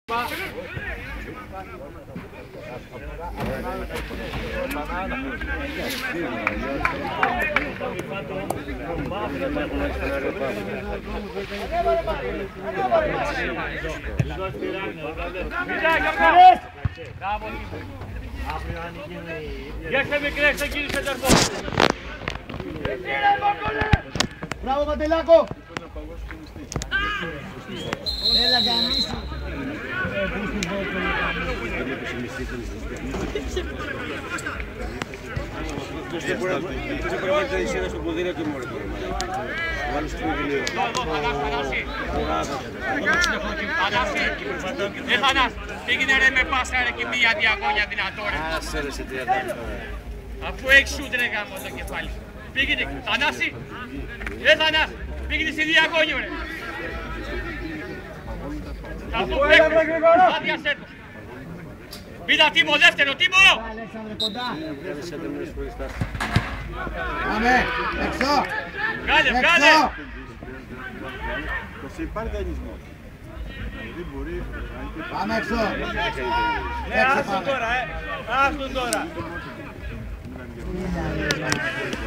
Γεια μικρές, θα κύριε Σεντερμό. Μπράβο Παντελάκο! Έλα γαμίσου! Δεν μπορεί να πάρει τα ισχύρα στο ποδήλατο του μωρέ τώρα. Βάλω στο βιβλίο. Θανάση, πήγαινε ρε με πάσα ρε και μία διαγώνια δυνατό ρε. Άσε ρε σε 30 λεπτά. Αφού έχεις σούτ ρε γάμο το κεφάλι. Πήγαινε, Θανάση, Θανάση, πήγαινε στη διαγώνιο ρε. Θα το παίξω, άδειασέ το. Πήρα τίμο δεύτερο, τίμο! Αλέξανδρε κοντά! Πάμε, έξω! Βγάλε, βγάλε! Το υπάρχει δανεισμός. Πάμε έξω! Άστον τώρα, άστον τώρα!